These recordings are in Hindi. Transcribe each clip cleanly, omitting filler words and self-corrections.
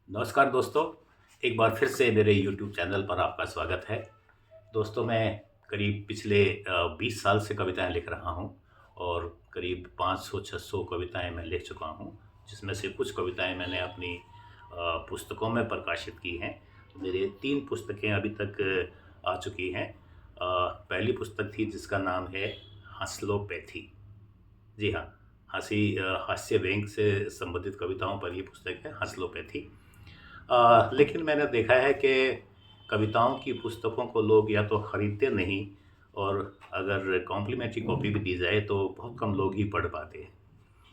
नमस्कार दोस्तों। एक बार फिर से मेरे YouTube चैनल पर आपका स्वागत है। दोस्तों, मैं करीब पिछले 20 साल से कविताएं लिख रहा हूं और करीब 500-600 कविताएं मैं लिख चुका हूं, जिसमें से कुछ कविताएं मैंने अपनी पुस्तकों में प्रकाशित की हैं। तो मेरे 3 पुस्तकें अभी तक आ चुकी हैं। पहली पुस्तक थी जिसका नाम है हंसलोपैथी। जी हाँ, हास्य व्यंग से संबंधित कविताओं पर ये पुस्तक है, हंसलोपैथी। लेकिन मैंने देखा है कि कविताओं की पुस्तकों को लोग या तो खरीदते नहीं, और अगर कॉम्प्लीमेंट्री कॉपी भी दी जाए तो बहुत कम लोग ही पढ़ पाते हैं।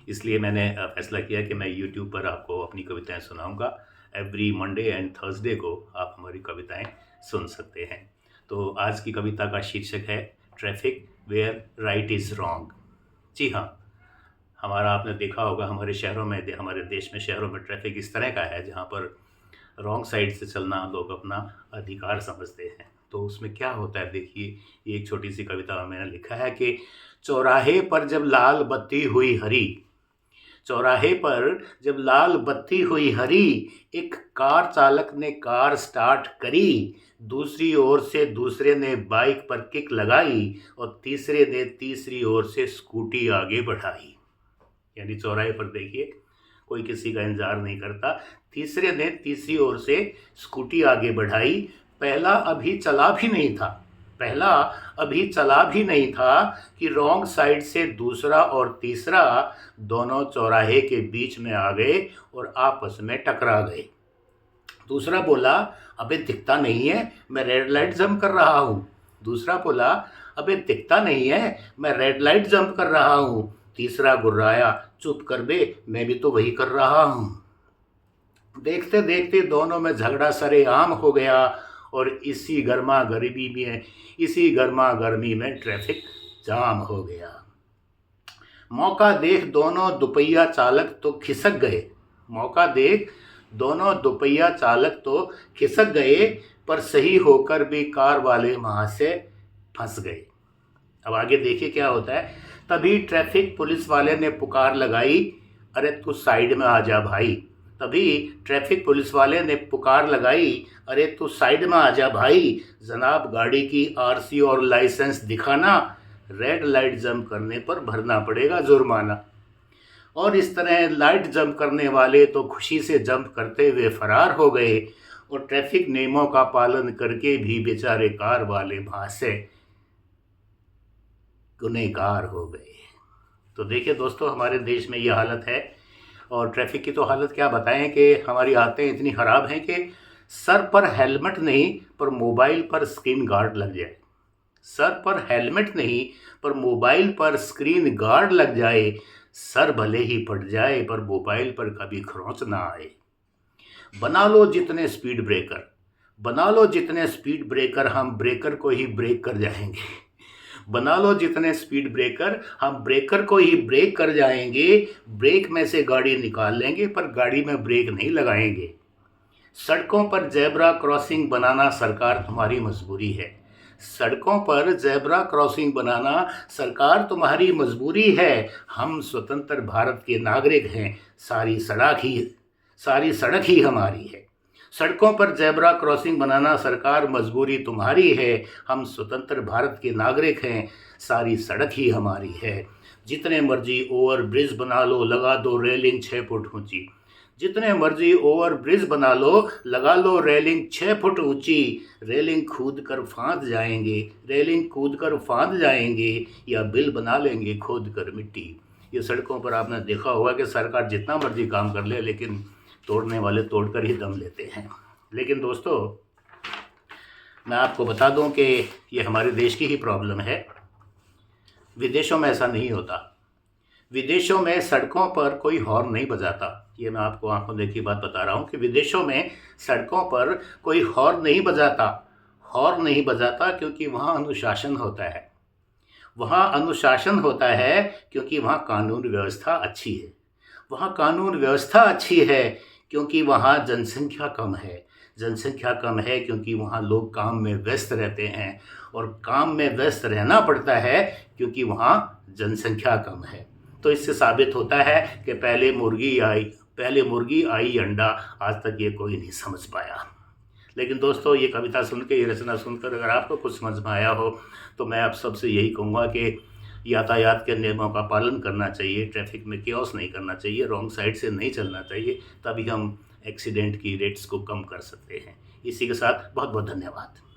इसलिए मैंने फैसला किया कि मैं यूट्यूब पर आपको अपनी कविताएं सुनाऊंगा। एवरी मंडे एंड थर्सडे को आप हमारी कविताएं सुन सकते हैं। तो आज की कविता का शीर्षक है traffic where right is wrong. जी हाँ, हमारा आपने देखा होगा हमारे शहरों में, हमारे देश में शहरों में ट्रैफिक इस तरह का है जहाँ पर रॉन्ग साइड से चलना लोग अपना अधिकार समझते हैं। तो उसमें क्या होता है, देखिए, ये एक छोटी सी कविता में मैंने लिखा है कि चौराहे पर जब लाल बत्ती हुई हरी, चौराहे पर जब लाल बत्ती हुई हरी, एक कार चालक ने कार स्टार्ट करी, दूसरी ओर से दूसरे ने बाइक पर किक लगाई और तीसरे ने तीसरी ओर से स्कूटी आगे बढ़ाई। यानी चौराहे पर देखिए, कोई किसी का इंतजार नहीं करता। तीसरे ने तीसरी ओर से स्कूटी आगे बढ़ाई। पहला अभी चला भी नहीं था, पहला अभी चला भी नहीं था कि रॉन्ग साइड से दूसरा और तीसरा दोनों चौराहे के बीच में आ गए और आपस में टकरा गए। दूसरा बोला, अबे दिखता नहीं है, मैं रेड लाइट जंप कर रहा हूँ। दूसरा बोला, अबे दिखता नहीं है, मैं रेड लाइट जंप कर रहा हूँ। तीसरा गुर्राया, चुप कर बे, मैं भी तो वही कर रहा हूँ। देखते देखते दोनों में झगड़ा सरेआम हो गया और इसी गर्मा गर्मी में ट्रैफिक जाम हो गया। मौका देख दोनों दुपहिया चालक तो खिसक गए, मौका देख दोनों दुपहिया चालक तो खिसक गए, पर सही होकर भी कार वाले वहाँ से फंस गए। अब आगे देखिए क्या होता है। तभी ट्रैफिक पुलिस वाले ने पुकार लगाई, अरे तू साइड में आ जा भाई। तभी ट्रैफिक पुलिस वाले ने पुकार लगाई, अरे तू साइड में आ जा भाई। जनाब, गाड़ी की आरसी और लाइसेंस दिखाना, रेड लाइट जंप करने पर भरना पड़ेगा जुर्माना। और इस तरह लाइट जंप करने वाले तो खुशी से जंप करते हुए फरार हो गए, और ट्रैफिक नियमों का पालन करके भी बेचारे कार वाले वहाँ से गुनहगार हो गए। तो देखिए दोस्तों, हमारे देश में ये हालत है। और ट्रैफिक की तो हालत क्या बताएं कि हमारी आदतें इतनी ख़राब हैं कि सर पर हेलमेट नहीं पर मोबाइल पर स्क्रीन गार्ड लग जाए। सर पर हेलमेट नहीं पर मोबाइल पर स्क्रीन गार्ड लग जाए। सर भले ही फट जाए पर मोबाइल पर कभी खरोंच ना आए। बना लो जितने स्पीड ब्रेकर, बना लो जितने स्पीड ब्रेकर, हम ब्रेकर को ही ब्रेक कर जाएंगे। बना लो जितने स्पीड ब्रेकर, हम ब्रेकर को ही ब्रेक कर जाएंगे। ब्रेक में से गाड़ी निकाल लेंगे पर गाड़ी में ब्रेक नहीं लगाएंगे। सड़कों पर जेब्रा क्रॉसिंग बनाना सरकार तुम्हारी मजबूरी है। सड़कों पर जेब्रा क्रॉसिंग बनाना सरकार तुम्हारी मजबूरी है। हम स्वतंत्र भारत के नागरिक हैं, सारी सड़क ही हमारी है। सड़कों पर जेब्रा क्रॉसिंग बनाना सरकार मजबूरी तुम्हारी है। हम स्वतंत्र भारत के नागरिक हैं, सारी सड़क ही हमारी है। जितने मर्जी ओवर ब्रिज बना लो, लगा दो रेलिंग 6 फुट ऊंची। जितने मर्जी ओवर ब्रिज बना लो, लगा लो रेलिंग 6 फुट ऊंची। रेलिंग कूद कर फांद जाएंगे, रेलिंग कूद कर फांद जाएंगे, या बिल बना लेंगे खोद कर मिट्टी। ये सड़कों पर आपने देखा होगा कि सरकार जितना मर्जी काम कर ले, लेकिन तोड़ने वाले तोड़कर ही दम लेते हैं। लेकिन दोस्तों, मैं आपको बता दूं कि ये हमारे देश की ही प्रॉब्लम है। विदेशों में ऐसा नहीं होता। विदेशों में सड़कों पर कोई हॉर्न नहीं बजाता। ये मैं आपको आंखों देखी बात बता रहा हूँ कि विदेशों में सड़कों पर कोई हॉर्न नहीं बजाता। हॉर्न नहीं बजाता क्योंकि वहाँ अनुशासन होता है। वहाँ अनुशासन होता है क्योंकि वहाँ कानून व्यवस्था अच्छी है। वहाँ कानून व्यवस्था अच्छी है क्योंकि वहाँ जनसंख्या कम है। जनसंख्या कम है क्योंकि वहाँ लोग काम में व्यस्त रहते हैं, और काम में व्यस्त रहना पड़ता है क्योंकि वहाँ जनसंख्या कम है। तो इससे साबित होता है कि पहले मुर्गी आई अंडा, आज तक ये कोई नहीं समझ पाया। लेकिन दोस्तों, ये कविता सुन के, ये रचना सुनकर अगर आपको कुछ समझ में आया हो तो मैं आप सबसे यही कहूँगा कि यातायात के नियमों का पालन करना चाहिए, ट्रैफिक में केओस नहीं करना चाहिए, रॉन्ग साइड से नहीं चलना चाहिए, तभी हम एक्सीडेंट की रेट्स को कम कर सकते हैं। इसी के साथ बहुत बहुत धन्यवाद।